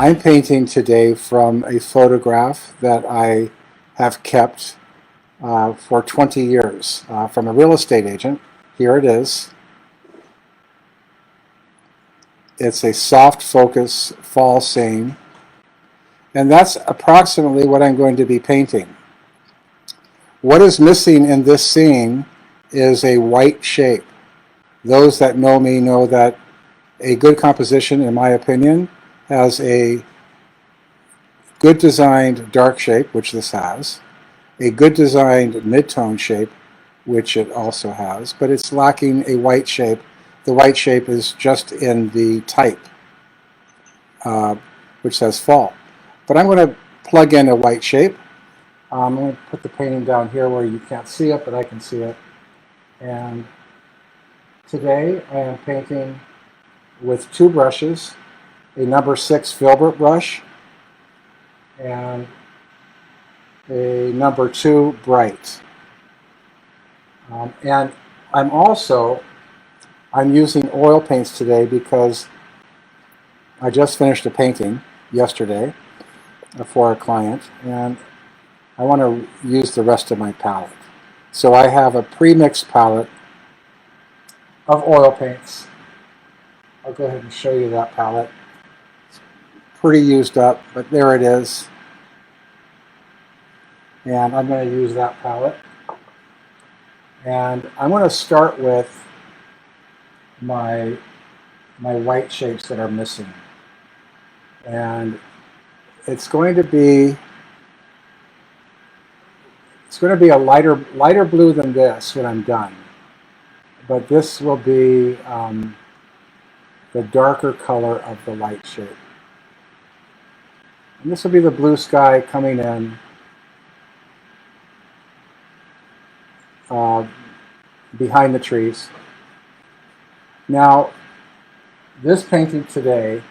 I'm painting today from a photograph that I have kept for 20 years from a real estate agent. Here it is. It's a soft focus fall scene, and that's approximately what I'm going to be painting. What is missing in this scene is a white shape. Those that know me know that a good composition, in my opinion, has a good designed dark shape, which this has, a good designed mid-tone shape, which it also has, but it's lacking a white shape. The white shape is just in the type, which says fall. But I'm going to plug in a white shape. I'm going to put the painting down here where you can't see it, but I can see it. And today I am painting with two brushes, a number 6 filbert brush and a number 2 bright. And I'm using oil paints today because I just finished a painting yesterday for a client, and I want to use the rest of my palette. So I have a pre-mixed palette of oil paints. I'll go ahead and show you that palette. It's pretty used up, but there it is. And I'm going to use that palette. And I'm going to start with my white shapes that are missing. And it's going to be a lighter blue than this when I'm done. But this will be the darker color of the light shape. And this will be the blue sky coming in behind the trees. Now, this painting today,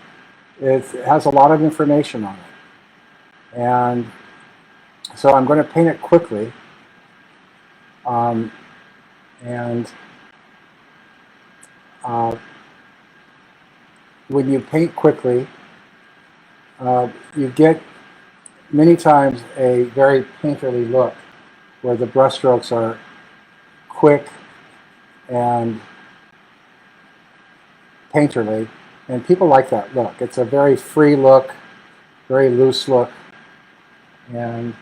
it has a lot of information on it. And so I'm going to paint it quickly. When you paint quickly, you get many times a very painterly look where the brushstrokes are quick and painterly, and people like that look. It's a very free look, very loose look, and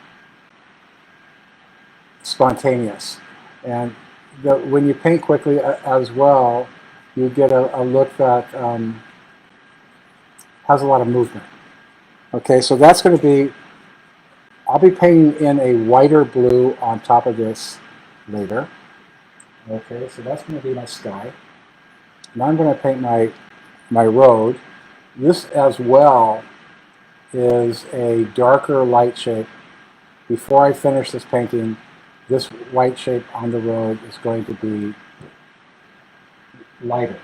spontaneous. And when you paint quickly as well, you get a look that has a lot of movement. Okay, so that's going to be, I'll be painting in a whiter blue on top of this later. Okay, so that's going to be my sky. Now I'm going to paint my road. This as well is a darker light shape. Before I finish this painting, this white shape on the road is going to be lighter.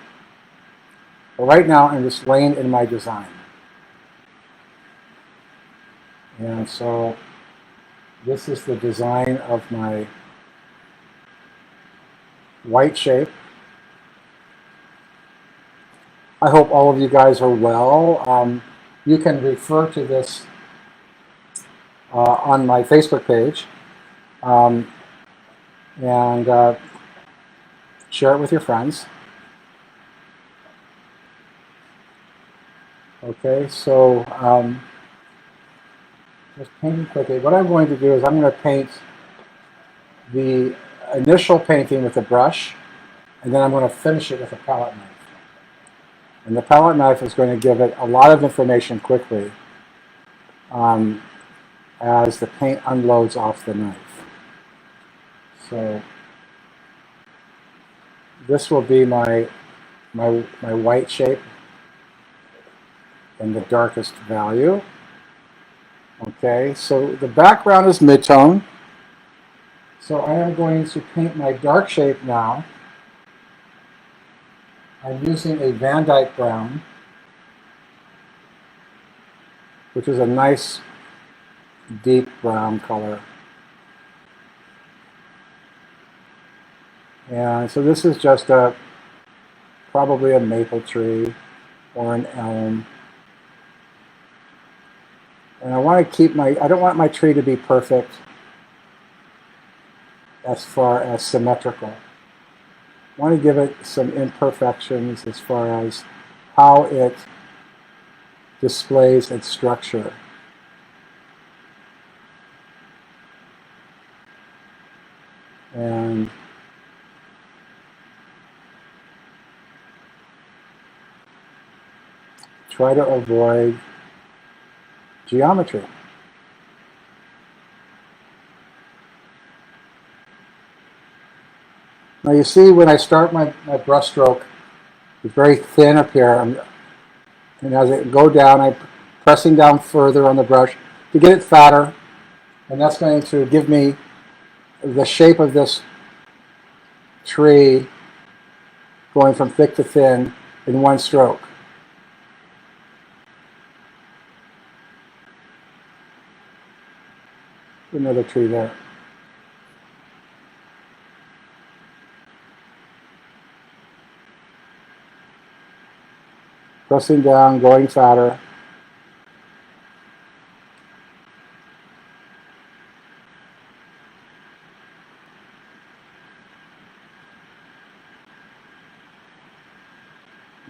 But right now I'm just laying in my design. And so this is the design of my white shape. I hope all of you guys are well. You can refer to this on my Facebook page and share it with your friends. Okay, so just painting quickly. What I'm going to do is I'm going to paint the initial painting with a brush, and then I'm going to finish it with a palette knife. And the palette knife is going to give it a lot of information quickly as the paint unloads off the knife. So this will be my white shape in the darkest value. Okay, so the background is mid-tone. So I am going to paint my dark shape now. I'm using a Van Dyke brown, which is a nice deep brown color. And so this is just probably a maple tree or an elm. And I want to keep I don't want my tree to be perfect as far as symmetrical. I want to give it some imperfections as far as how it displays its structure. And try to avoid geometry. Now you see when I start my brush stroke, it's very thin up here. And as I go down, I'm pressing down further on the brush to get it fatter. And that's going to give me the shape of this tree going from thick to thin in one stroke. Another tree there. Pressing down, going fatter.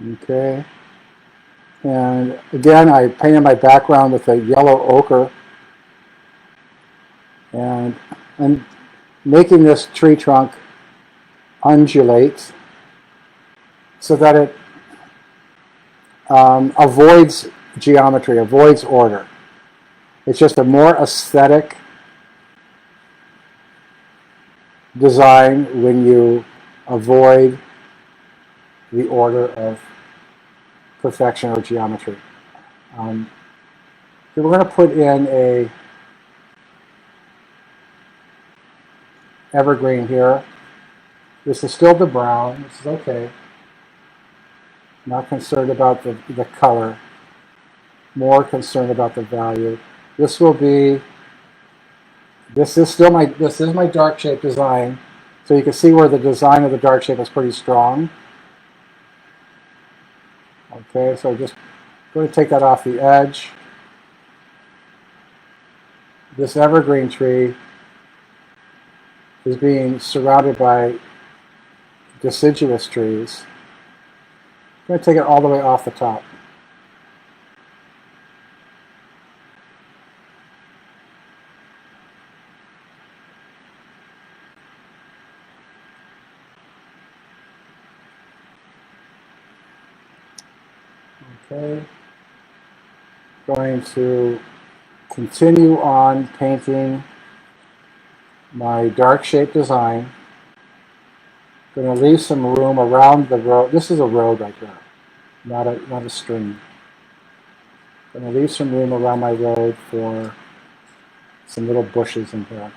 Okay. And again, I painted my background with a yellow ochre. And I'm making this tree trunk undulate so that it avoids geometry, avoids order. It's just a more aesthetic design when you avoid the order of perfection or geometry. So we're going to put in a evergreen here. This is still the brown. This is okay. Not concerned about the color. More concerned about the value. This will be. This is my dark shape design. So you can see where the design of the dark shape is pretty strong. Okay, so just going to take that off the edge. This evergreen tree is being surrounded by deciduous trees. I'm going to take it all the way off the top. Okay. Going to continue on painting my dark shape design. Going to leave some room around the road. This is a road right here, not a stream. Going to leave some room around my road for some little bushes in here.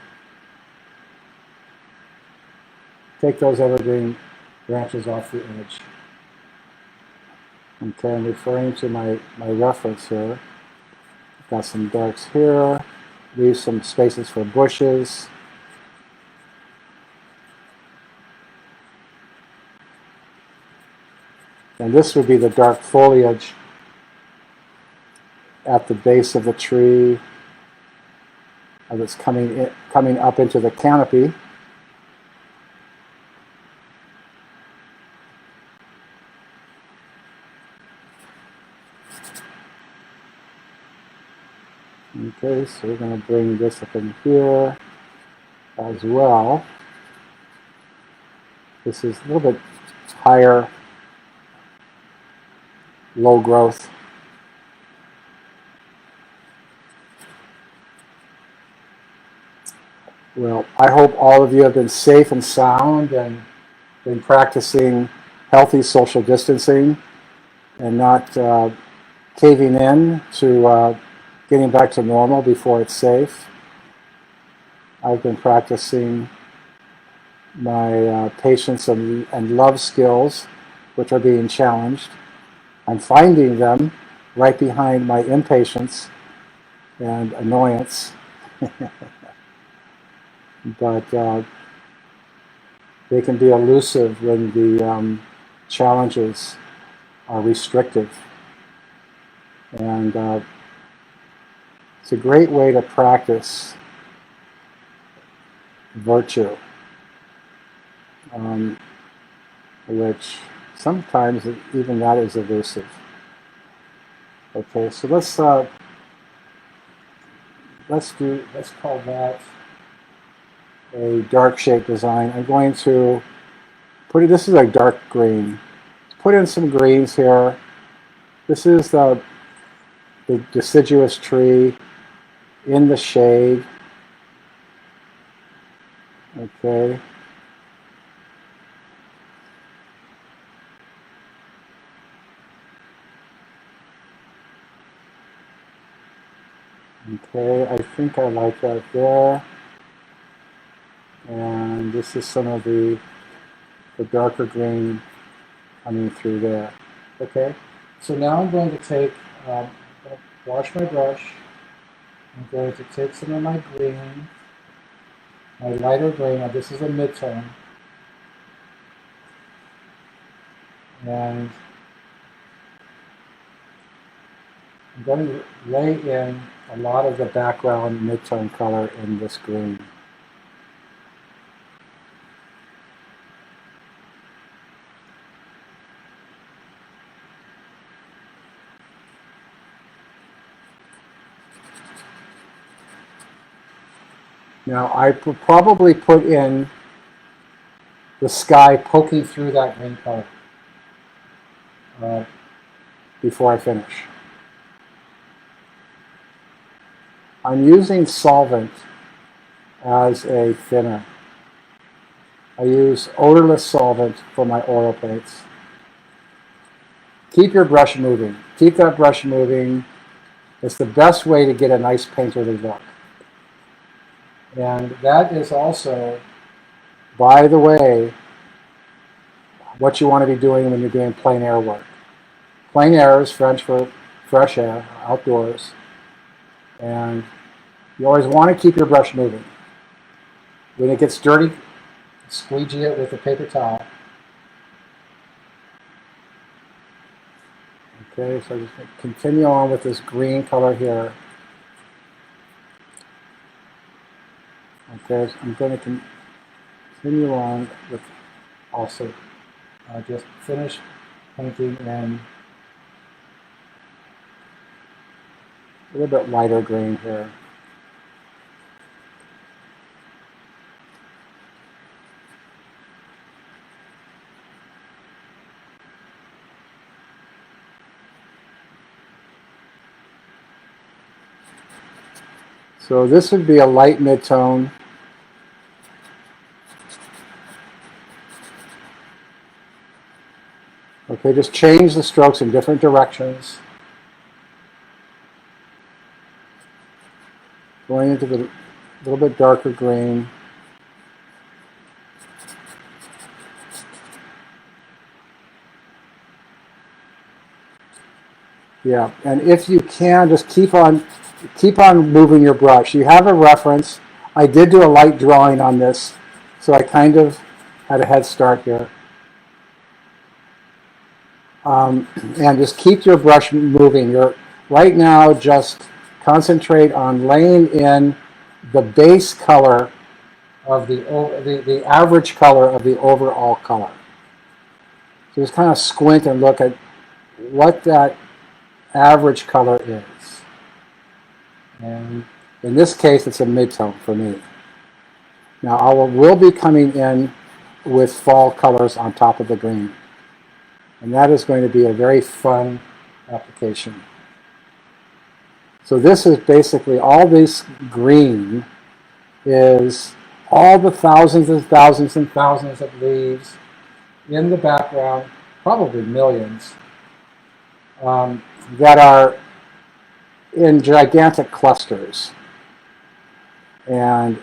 Take those evergreen branches off the edge. Okay, I'm referring to my reference here. Got some darks here. Leave some spaces for bushes. And this would be the dark foliage at the base of the tree as it's coming up into the canopy. Okay, so we're going to bring this up in here as well. This is a little bit higher, low growth. Well, I hope all of you have been safe and sound and been practicing healthy social distancing and not caving in to getting back to normal before it's safe. I've been practicing my patience and love skills, which are being challenged. I'm finding them right behind my impatience and annoyance. But they can be elusive when the challenges are restrictive. And It's a great way to practice virtue, which sometimes even that is elusive. Okay, so let's call that a dark shape design. I'm going to put it, this is a dark green. Put in some greens here. This is the deciduous tree in the shade. Okay. Okay, I think I like that there. And this is some of the darker green coming through there. Okay, so now I'm going to take, wash my brush. I'm going to take some of my green, my lighter green. Now this is a mid-tone. And I'm going to lay in a lot of the background mid-tone color in this green. Now I will probably put in the sky poking through that green color before I finish. I'm using solvent as a thinner. I use odorless solvent for my oil paints. Keep your brush moving. Keep that brush moving. It's the best way to get a nice painterly look. And that is also, by the way, what you want to be doing when you're doing plein air work. Plein air is French for fresh air, outdoors. And you always want to keep your brush moving. When it gets dirty, squeegee it with a paper towel. Okay, so I'm just going to continue on with this green color here. Okay, so I'm going to continue on with also just finish painting in a little bit lighter green here. So this would be a light mid-tone. Okay, just change the strokes in different directions. Going into the little bit darker green. Yeah, and if you can, just keep on moving your brush. You have a reference. I did do a light drawing on this, so I kind of had a head start here. And just keep your brush moving. Right now, just concentrate on laying in the base color of the average color of the overall color. So just kind of squint and look at what that average color is. And in this case, it's a mid-tone for me. Now I will be coming in with fall colors on top of the green. And that is going to be a very fun application. So this is basically all this green is all the thousands and thousands and thousands of leaves in the background, probably millions, that are in gigantic clusters. And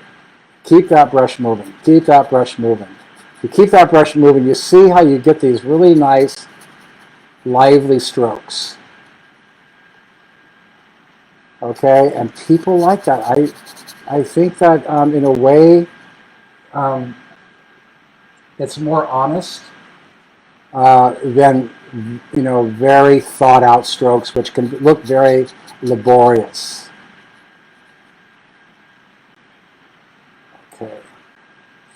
keep that brush moving. Keep that brush moving. You keep that brush moving, you see how you get these really nice, lively strokes. Okay, and people like that. I think that in a way, it's more honest than very thought out strokes, which can look very laborious.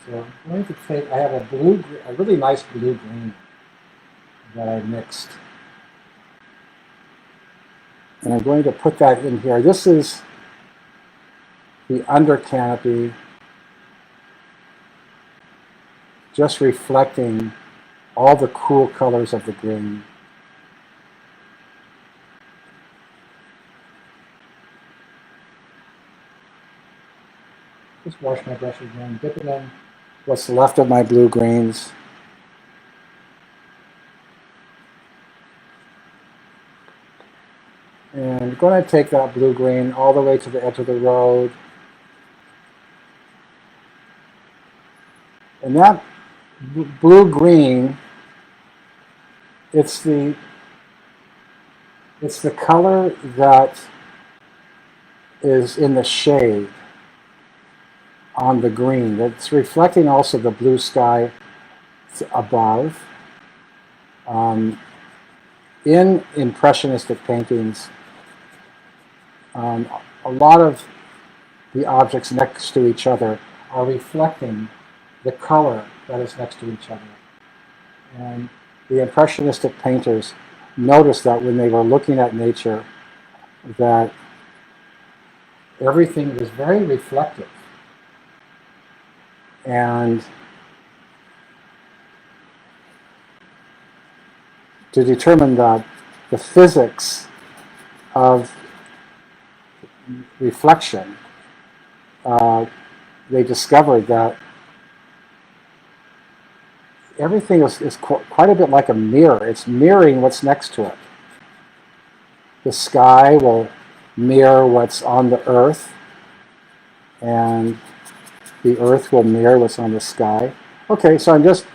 So I'm going to take, I have a really nice blue-green that I mixed. And I'm going to put that in here. This is the under canopy, just reflecting all the cool colors of the green. Just wash my brush again, dip it in what's left of my blue-greens. And I'm going to take that blue-green all the way to the edge of the road. And that blue-green, it's the color that is in the shade on the green. It's reflecting also the blue sky above. In impressionistic paintings, a lot of the objects next to each other are reflecting the color that is next to each other. And the impressionistic painters noticed that when they were looking at nature, that everything was very reflective. And to determine the physics of reflection, they discovered that everything is quite a bit like a mirror. It's mirroring what's next to it. The sky will mirror what's on the earth, and the earth will mirror what's on the sky. Okay, so I'm just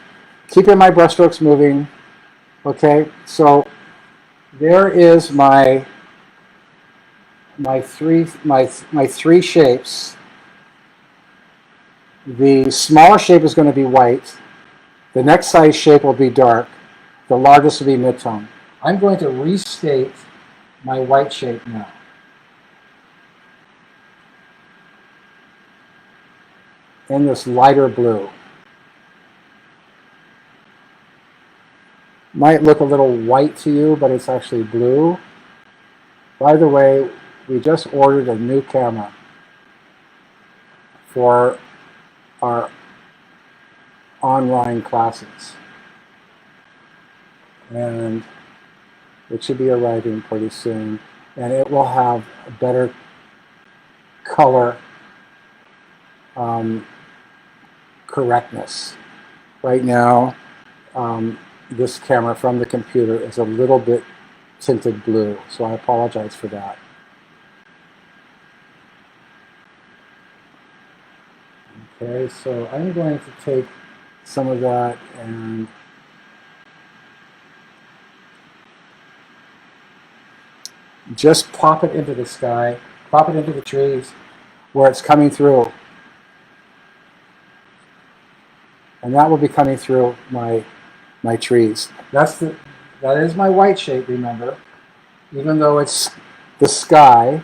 keeping my brushstrokes moving. Okay, so there is my three shapes. The smaller shape is going to be white. The next size shape will be dark. The largest will be mid-tone. I'm going to restate my white shape now. In this lighter blue. Might look a little white to you, but it's actually blue. By the way, we just ordered a new camera for our online classes. And it should be arriving pretty soon. And it will have a better color correctness. Right now, this camera from the computer is a little bit tinted blue, so I apologize for that. Okay, so I'm going to take some of that and just pop it into the sky, pop it into the trees where it's coming through. And that will be coming through my trees. That is my white shape, remember, even though it's the sky.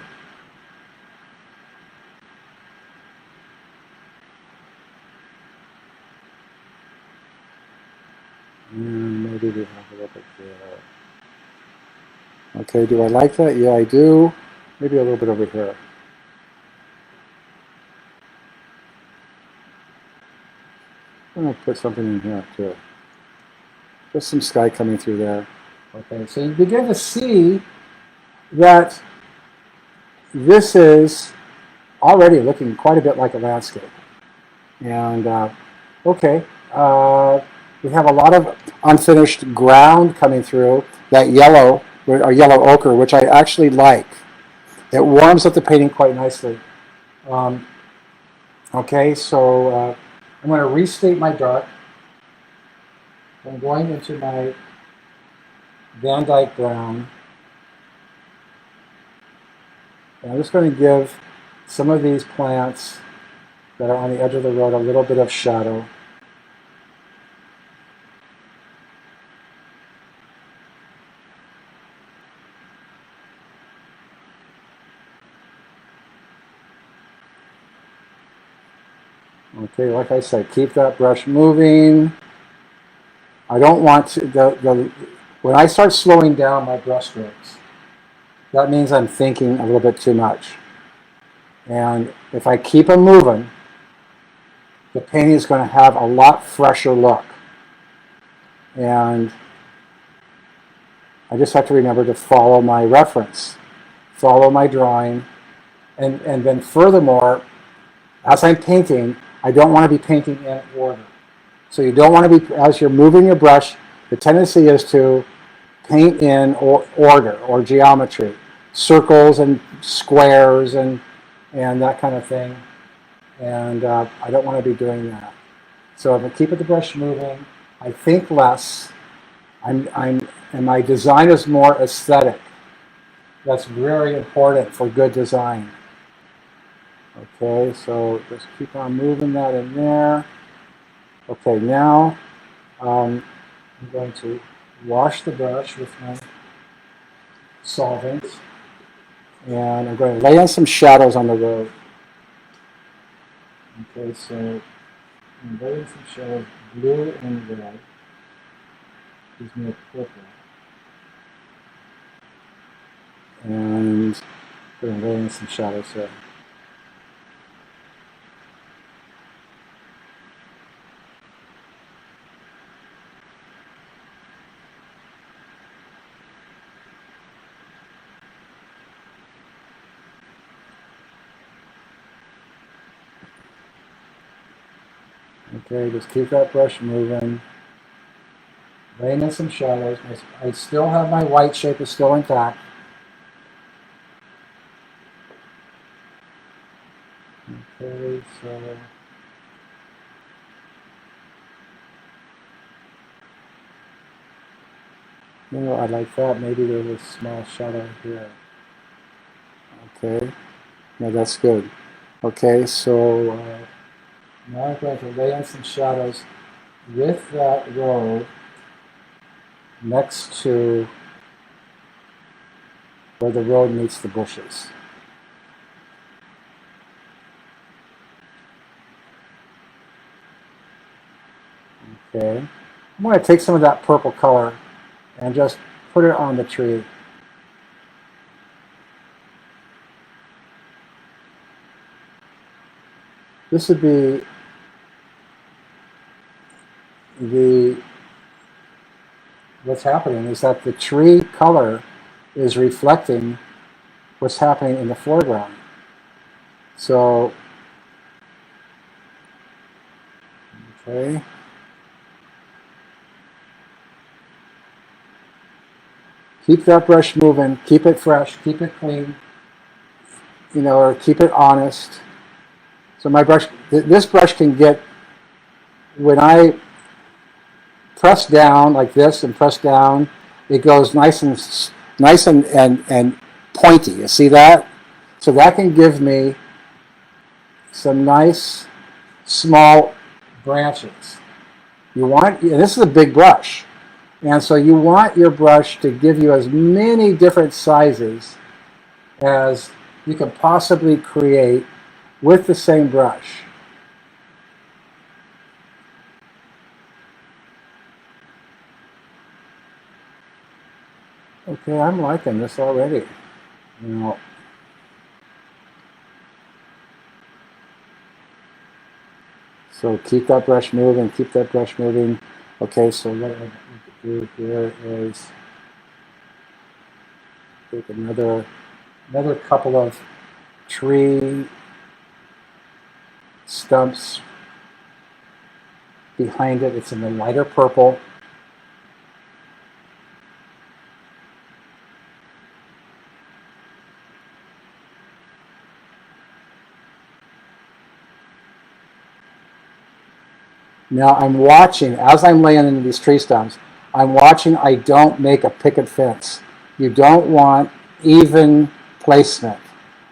Maybe we have a little bit there. Okay, do I like that? Yeah, I do. Maybe a little bit over here. I'm going to put something in here too. Just some sky coming through there. Okay, so you begin to see that this is already looking quite a bit like a landscape. And okay, we have a lot of unfinished ground coming through, that yellow, or yellow ochre, which I actually like. It warms up the painting quite nicely. Okay, so I'm going to restate my dark. I'm going into my Van Dyke brown. And I'm just going to give some of these plants that are on the edge of the road a little bit of shadow. Okay, like I said, keep that brush moving. I don't want to, when I start slowing down my brush strokes, that means I'm thinking a little bit too much. And if I keep them moving, the painting is going to have a lot fresher look. And I just have to remember to follow my reference, follow my drawing, and then furthermore, as I'm painting, I don't want to be painting in order. So you don't want to be, as you're moving your brush, the tendency is to paint in order or geometry, circles and squares and that kind of thing. And I don't want to be doing that. So if I keep the brush moving, I think less, and my design is more aesthetic. That's very important for good design. Okay, so just keep on moving that in there. Okay, now I'm going to wash the brush with my solvent, and I'm going to lay on some shadows on the road. Okay, so I'm laying some shadows, blue and red. Gives me a purple. And I'm going to lay in some shadows there. Okay, just keep that brush moving. Laying in some shadows. I still have my white shape is still intact. Okay, so I like that. Maybe there's a small shadow here. Okay, no, that's good. Okay, so now I'm going to lay in some shadows with that road next to where the road meets the bushes. Okay, I'm going to take some of that purple color and just put it on the tree. This would be what's happening is that the tree color is reflecting what's happening in the foreground. So, okay. Keep that brush moving, keep it fresh, keep it clean, or keep it honest. So my brush, this brush can get, when I press down like this and press down, it goes nice and pointy. You see that? So that can give me some nice small branches. And this is a big brush. And so you want your brush to give you as many different sizes as you can possibly create with the same brush. Okay, I'm liking this already. So keep that brush moving, keep that brush moving. Okay, so what I need to do here is take another couple of tree stumps behind it. It's in the lighter purple. Now I'm watching, as I'm laying into these tree stumps, I'm watching I don't make a picket fence. You don't want even placement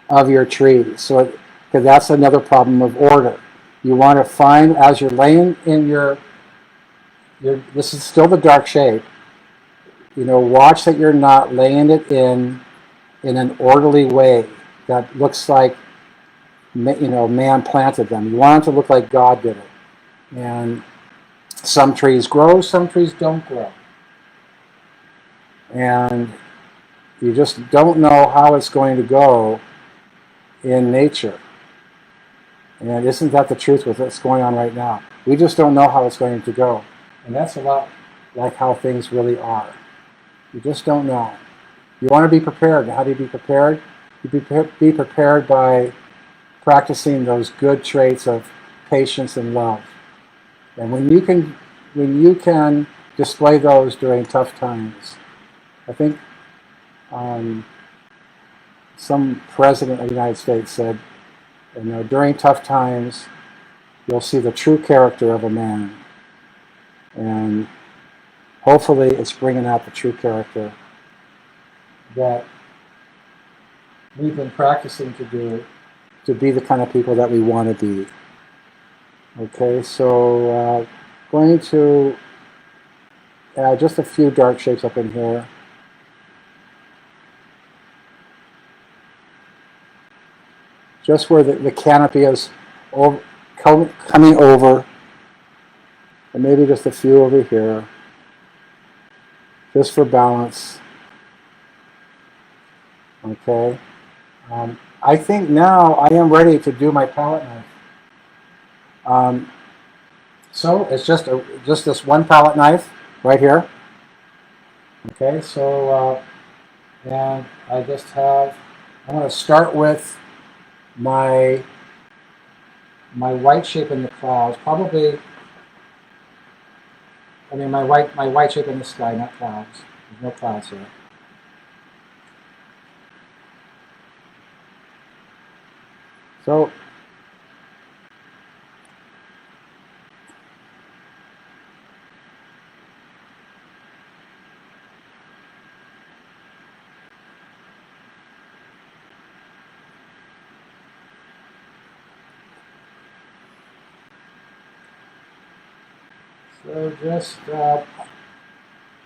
of your trees, because that's another problem of order. You want to find, as you're laying in this is still the dark shape, watch that you're not laying it in an orderly way that looks like man planted them. You want it to look like God did it. And some trees grow, some trees don't grow. And you just don't know how it's going to go in nature. And isn't that the truth with what's going on right now? We just don't know how it's going to go. And that's a lot like how things really are. You just don't know. You want to be prepared. How do you be prepared? You be prepared by practicing those good traits of patience and love. And when you can display those during tough times, I think some president of the United States said, during tough times, you'll see the true character of a man. And hopefully it's bringing out the true character that we've been practicing to be the kind of people that we want to be. Okay, so going to add just a few dark shapes up in here. Just where the canopy is coming over, and maybe just a few over here, just for balance. Okay. I think now I am ready to do my palette knife. So it's just this one palette knife right here. Okay, so and I just have, I'm going to start with my white shape in the clouds, probably. I mean my white shape in the sky, not clouds. There's no clouds here. So just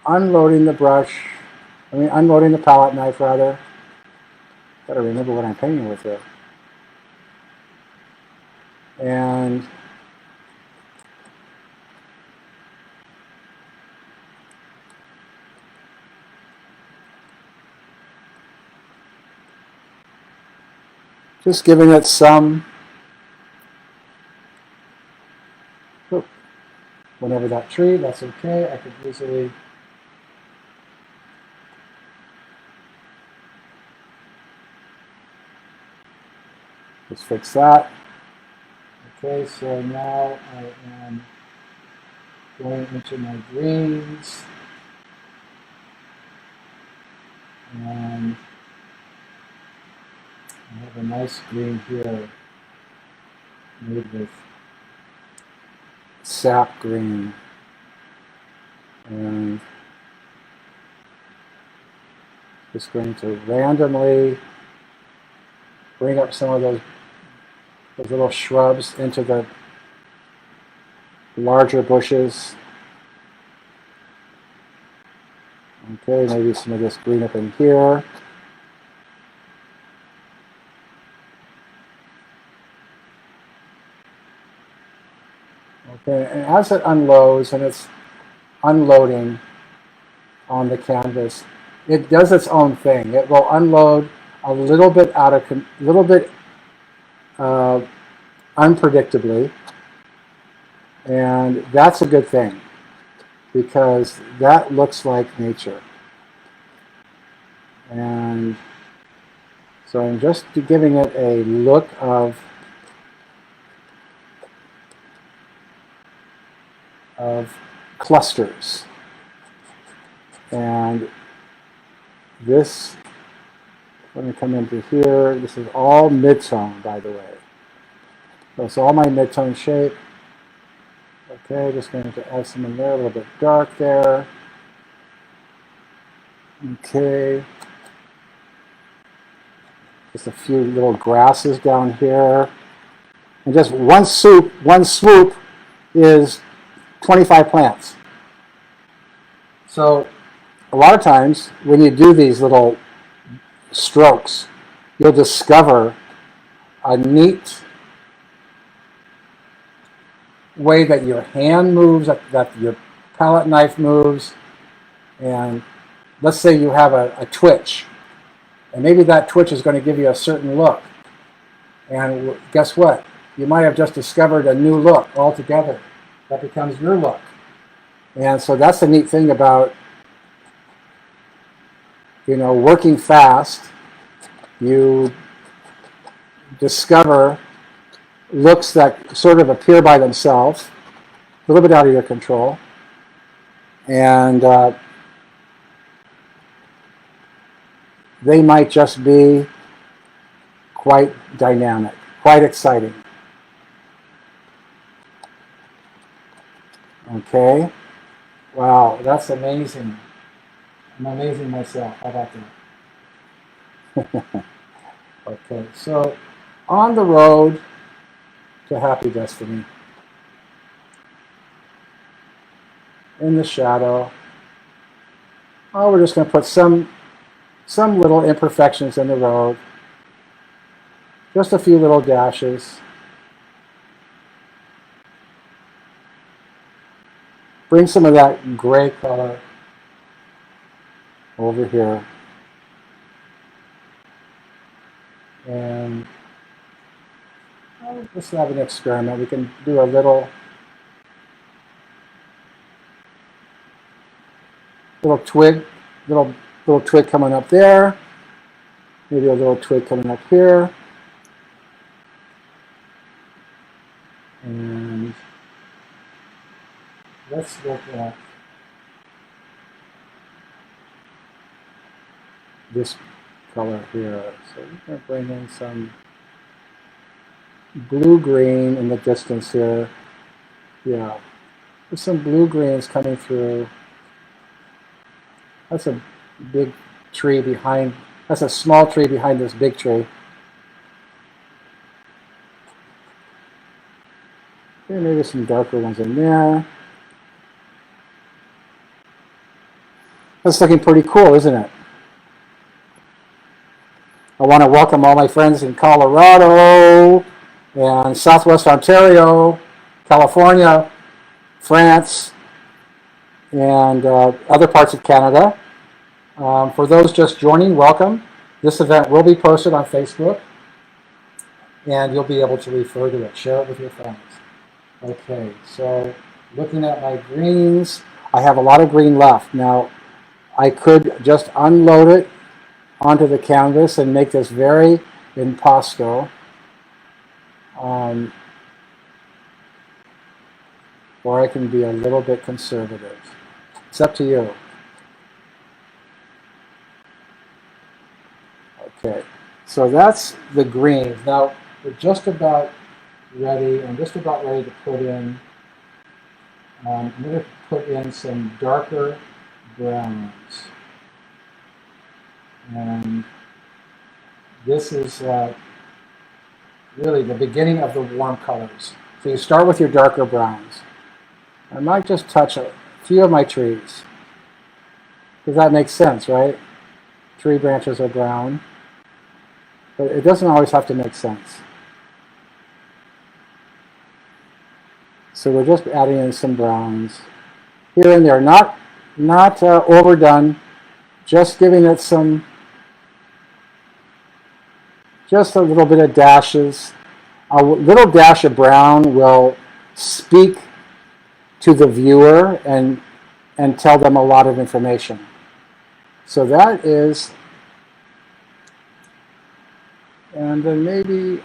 unloading the brush, unloading the palette knife rather. Gotta remember what I'm painting with here. And just giving it some, whenever that tree, that's okay. I could easily just fix that. Okay, so now I am going into my greens, and I have a nice green here made with sap green, and just going to randomly bring up some of those little shrubs into the larger bushes. Okay, maybe some of this green up in here. Okay, and as it unloads, and it's unloading on the canvas, it does its own thing. It will unload a little bit unpredictably, and that's a good thing because that looks like nature. And so I'm just giving it a look of clusters. And this, let me come into here, this is all mid-tone, by the way. So it's all my mid-tone shape. Okay, just going to add some in there, a little bit dark there. Okay. Just a few little grasses down here. And just one swoop is 25 plants. So a lot of times when you do these little strokes, you'll discover a neat way that your hand moves, that your palette knife moves, and let's say you have a twitch, and maybe that twitch is going to give you a certain look. And guess what? You might have just discovered a new look altogether that becomes your look. And so that's the neat thing about, working fast. You discover looks that sort of appear by themselves, a little bit out of your control. And they might just be quite dynamic, quite exciting. Okay. Wow, that's amazing. I'm amazing myself. How about that? Okay, so on the road to happy destiny. In the shadow. Oh, we're just going to put some little imperfections in the road. Just a few little dashes. Bring some of that gray color over here. And let's have an experiment. We can do a little twig, little twig coming up there. Maybe a little twig coming up here. And let's look at this color here. So we're going to bring in some blue-green in the distance here. Yeah, there's some blue-greens coming through. That's a big tree behind, that's a small tree behind this big tree. Okay, maybe some darker ones in there. That's looking pretty cool, isn't it? I want to welcome all my friends in Colorado and Southwest Ontario, California, France, and other parts of Canada. For those just joining, welcome. This event will be posted on Facebook, and you'll be able to refer to it. Share it with your friends. Okay, so looking at my greens, I have a lot of green left. Now, I could just unload it onto the canvas and make this very impasto. Or I can be a little bit conservative. It's up to you. Okay, so that's the greens. Now, we're just about ready. I'm just about ready to put in, I'm going to put in some darker browns. And this is really the beginning of the warm colors. So you start with your darker browns. I might just touch a few of my trees, because that makes sense, right? Tree branches are brown, but it doesn't always have to make sense. So we're just adding in some browns here and there, not overdone, just giving it some, just a little bit of dashes. A little dash of brown will speak to the viewer and tell them a lot of information. So that is, and then maybe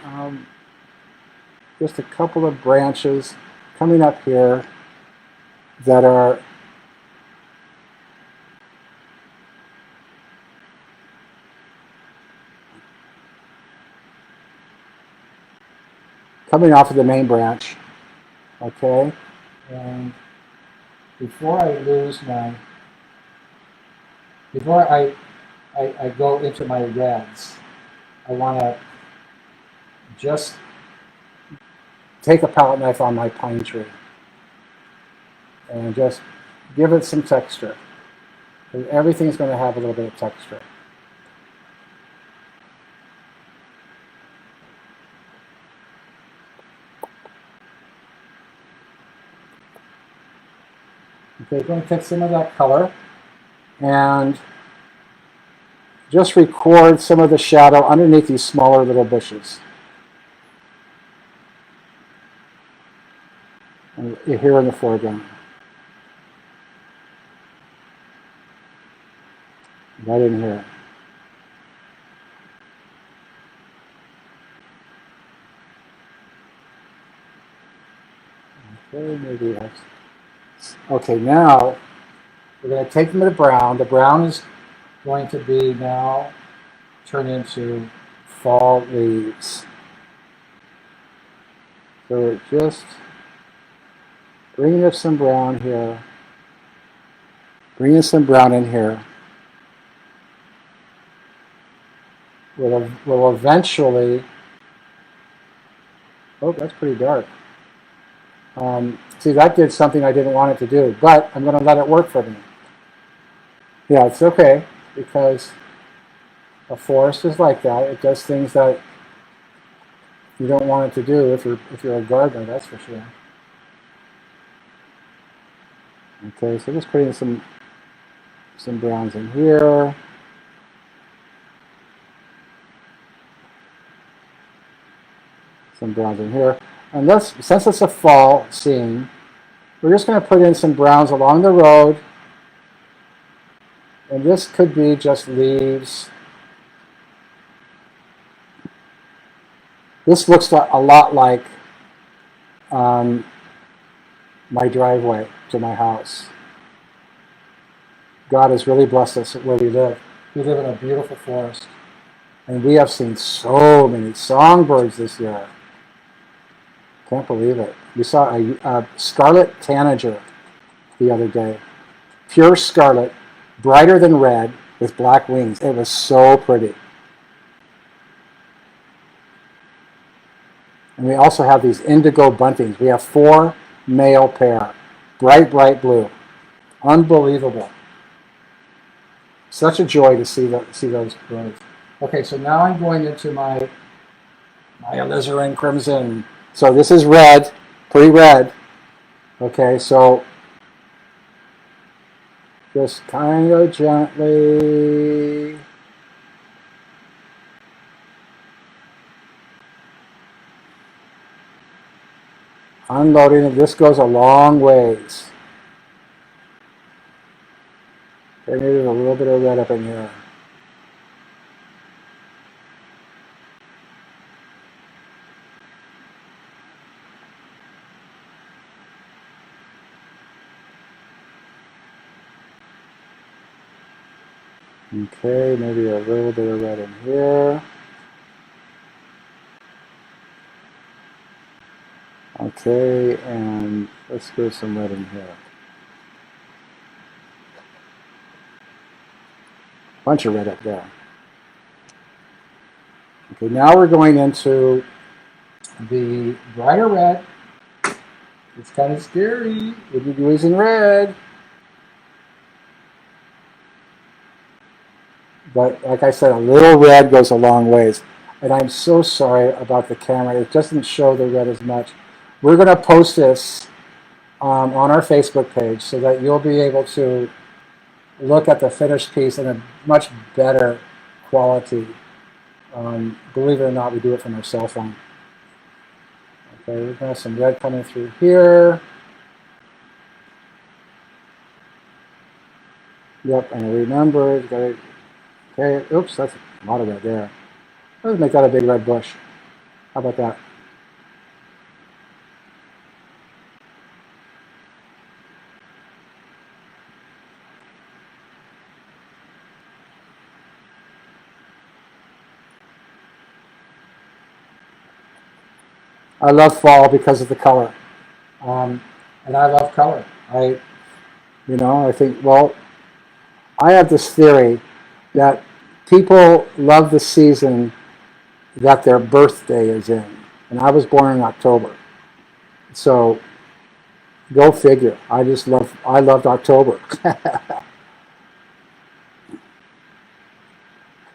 just a couple of branches coming up here that are coming off of the main branch. Okay, and before I go into my reds, I want to just take a palette knife on my pine tree and just give it some texture. Everything's going to have a little bit of texture. Okay, I'm going to take some of that color and just record some of the shadow underneath these smaller little bushes. And here in the foreground. Right in here. Okay, maybe that's... Okay, now we're going to take them to the brown. The brown is going to be now turned into fall leaves. So we're just bringing up some brown here. Bringing some brown in here. We'll eventually... Oh, that's pretty dark. See, that did something I didn't want it to do, but I'm going to let it work for me. Yeah, it's okay, because a forest is like that. It does things that you don't want it to do if you're a gardener, that's for sure. Okay, so just putting some browns in here. Some browns in here. And since it's a fall scene, we're just going to put in some browns along the road. And this could be just leaves. This looks a lot like my driveway to my house. God has really blessed us where we live. We live in a beautiful forest. And we have seen so many songbirds this year. Can't believe it. We saw a scarlet tanager the other day. Pure scarlet, brighter than red, with black wings. It was so pretty. And we also have these indigo buntings. We have 4 male pair. Bright, bright blue. Unbelievable. Such a joy to see those birds. Okay, so now I'm going into my alizarin crimson. So this is red, pretty red. Okay, so just kind of gently unloading it. This goes a long ways. Okay, maybe there's a little bit of red up in here. Okay, maybe a little bit of red in here. Okay, and let's give some red in here. Bunch of red up there. Okay, now we're going into the brighter red. It's kind of scary if you're using red. But like I said, a little red goes a long ways. And I'm so sorry about the camera. It doesn't show the red as much. We're going to post this on our Facebook page so that you'll be able to look at the finished piece in a much better quality. Believe it or not, we do it from our cell phone. Okay, we're going to have some red coming through here. Yep, and remember, you got to... Okay, oops, that's a lot of red there. Let's make that a big red bush. How about that? I love fall because of the color. And I love color. I think, well, I have this theory that people love the season that their birthday is in. And I was born in October. So go figure. I loved October.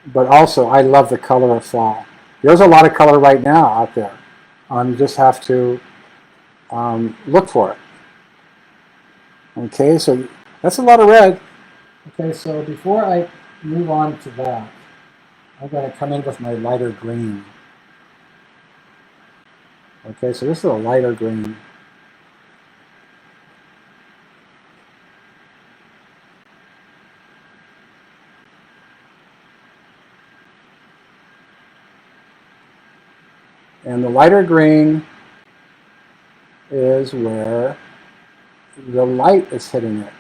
But also I love the color of fall. There's a lot of color right now out there. You just have to look for it. Okay, so that's a lot of red. Okay, so before I move on to that, I'm going to come in with my lighter green. Okay, so this is a lighter green. And the lighter green is where the light is hitting it.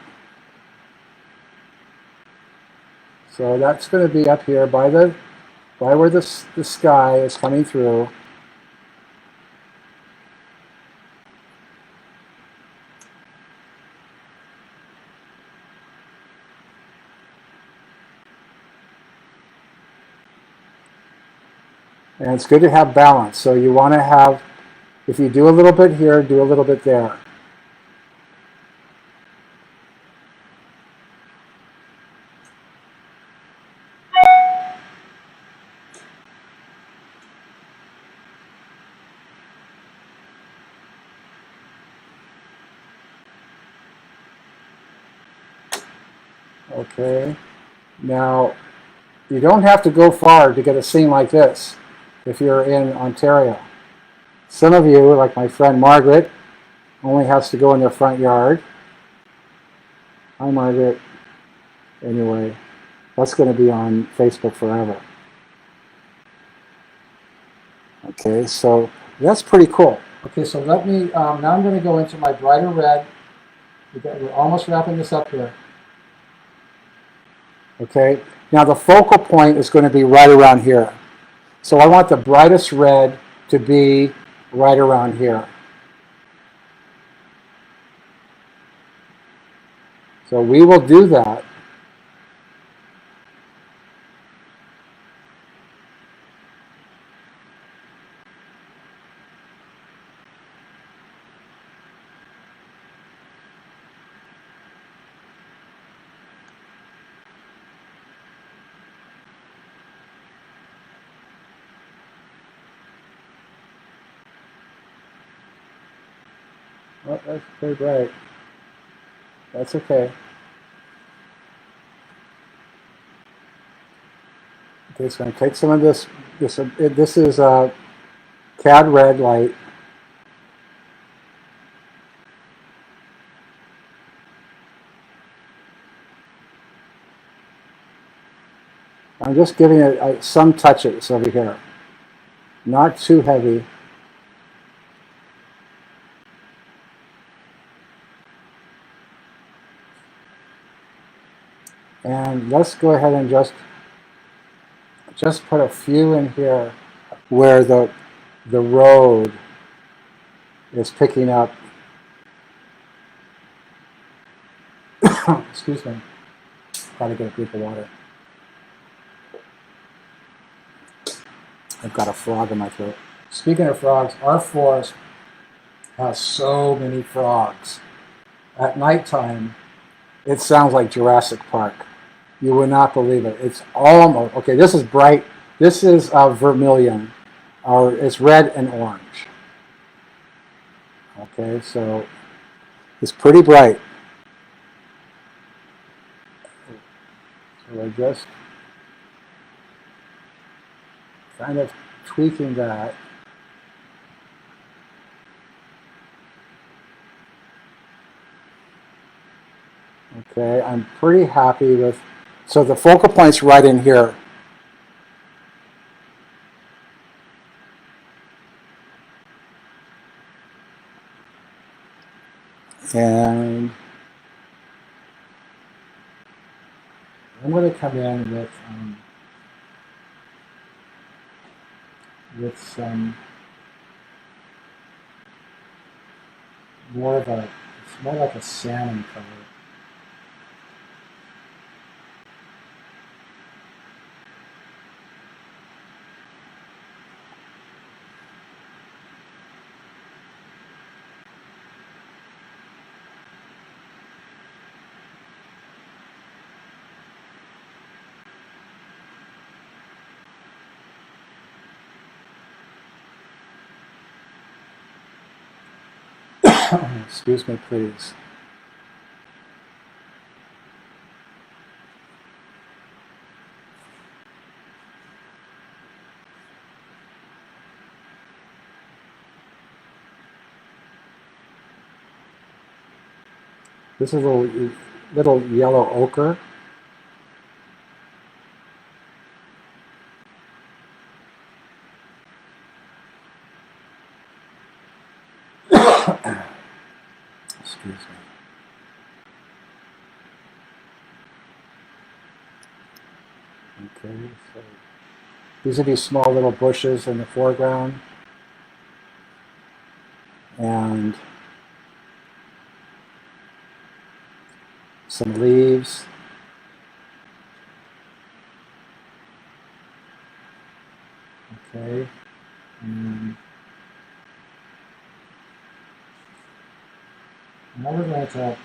So that's going to be up here by where the sky is coming through. And it's good to have balance. So you want to have, if you do a little bit here, do a little bit there. Okay. Now, you don't have to go far to get a scene like this if you're in Ontario. Some of you, like my friend Margaret, only has to go in their front yard. Hi, Margaret. Anyway, that's going to be on Facebook forever. Okay, so that's pretty cool. Okay, so let me, now I'm going to go into my brighter red. We're almost wrapping this up here. Okay, now the focal point is going to be right around here. So I want the brightest red to be right around here. So we will do that. Oh, that's pretty bright. That's okay. Okay, so I'm going to take some of this. This is a CAD red light. I'm just giving it some touches over here. Not too heavy. And let's go ahead and just put a few in here where the road is picking up. Excuse me. Gotta get a drink of water. I've got a frog in my throat. Speaking of frogs, our forest has so many frogs. At nighttime, it sounds like Jurassic Park. You would not believe it. It's almost, okay, this is bright. This is vermilion, or it's red and orange. Okay, so it's pretty bright. So we're just kind of tweaking that. Okay, I'm pretty happy with, so the focal point's right in here. And I'm going to come in with some more of a, it's more like a salmon color. Excuse me, please. This is a little yellow ochre. Excuse me. Okay, so these are these small little bushes in the foreground. And some leaves. Okay. And now we're going to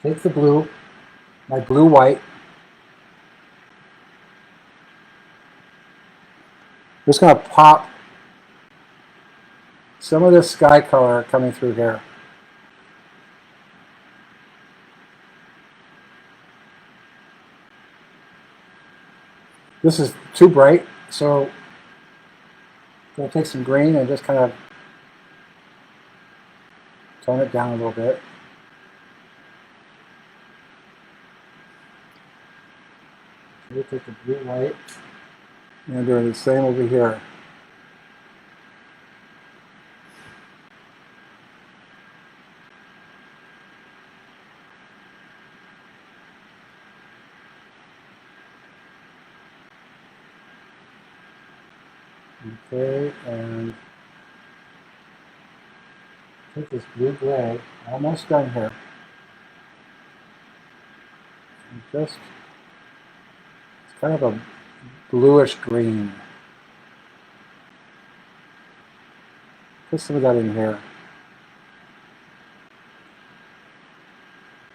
take the blue, my blue-white. I'm just going to pop some of this sky color coming through here. This is too bright, so I'm going to take some green and just kind of tone it down a little bit. We take the blue white and doing the same over here. Okay, and take this blue-gray, almost done here. And just, it's kind of a bluish green. Put some of that in here.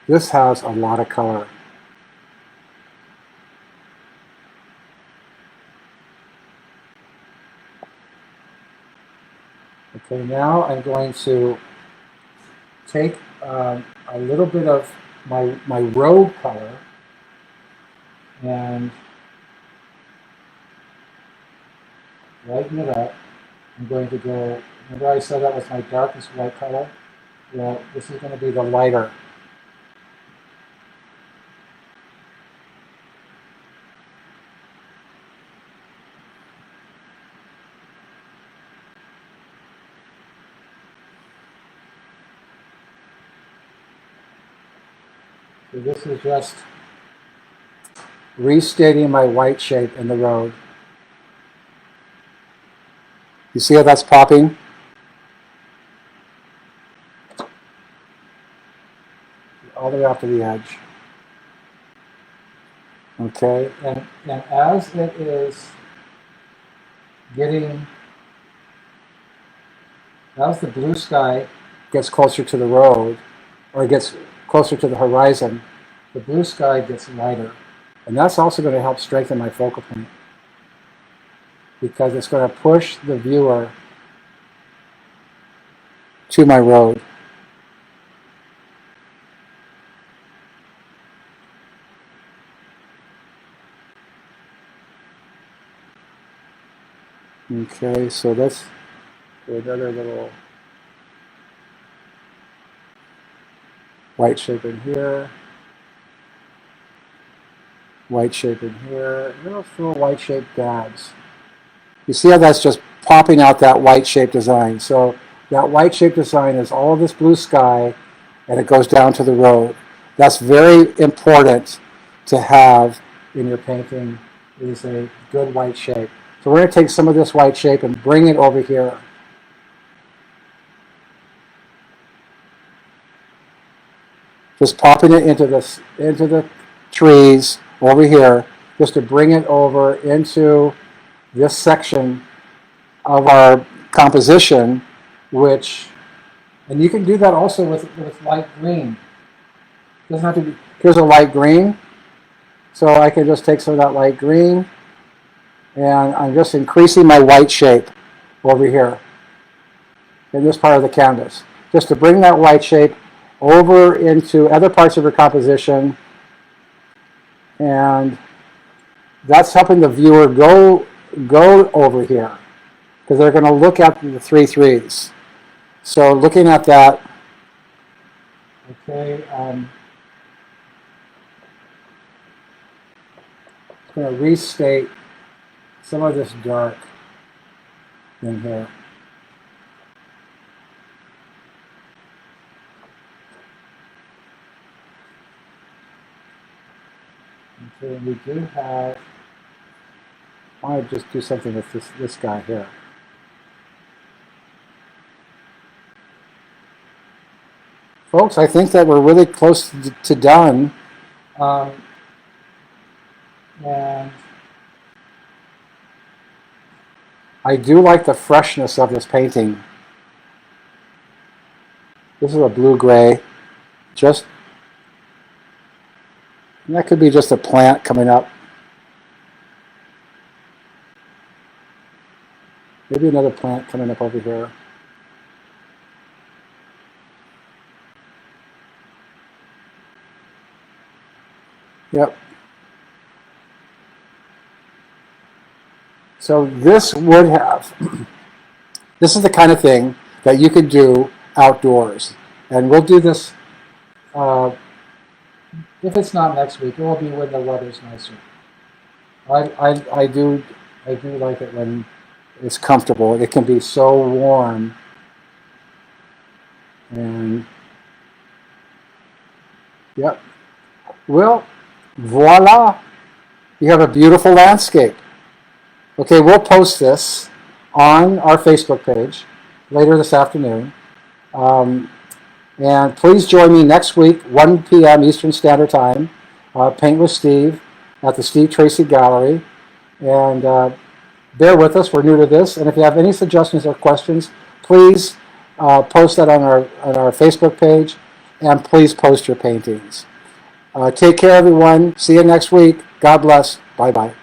This has a lot of color. Okay, now I'm going to take a little bit of my robe color and lighten it up. I'm going to go, remember I said that was my darkest white color? Well, this is going to be the lighter. So this is just restating my white shape in the road. You see how that's popping? All the way out to the edge. Okay, and as it is getting, as the blue sky gets closer to the road, or gets closer to the horizon, the blue sky gets lighter. And that's also going to help strengthen my focal point, because it's going to push the viewer to my road. Okay, so let's do another little white shape in here, white shape in here, little white shape dabs. You see how that's just popping out that white shape design. So that white shape design is all of this blue sky, and it goes down to the road. That's very important to have in your painting, is a good white shape. So we're going to take some of this white shape and bring it over here. Just popping it into the trees over here, just to bring it over into this section of our composition, which, and you can do that also with light green. It doesn't have to be, here's a light green, so I can just take some of that light green, and I'm just increasing my white shape over here in this part of the canvas, just to bring that white shape over into other parts of your composition, and that's helping the viewer go over here, because they're going to look at the 3 3s. So looking at that, Okay, I'm going to restate some of this dark in here. Okay, we do have, I want to just do something with this guy here. Folks, I think that we're really close to done. And I do like the freshness of this painting. This is a blue-gray. Just, and that could be just a plant coming up. Maybe another plant coming up over here. Yep. So this would have, this is the kind of thing that you could do outdoors. And we'll do this, if it's not next week, it will be when the weather's nicer. I do like it when it's comfortable. It can be so warm. And, yep. Well, voila. You have a beautiful landscape. Okay, we'll post this on our Facebook page later this afternoon. And please join me next week, 1 p.m. Eastern Standard Time, Paint with Steve at the Steve Tracy Gallery. And bear with us, we're new to this. And if you have any suggestions or questions, please post that on our Facebook page. And please post your paintings. Take care, everyone. See you next week. God bless. Bye-bye.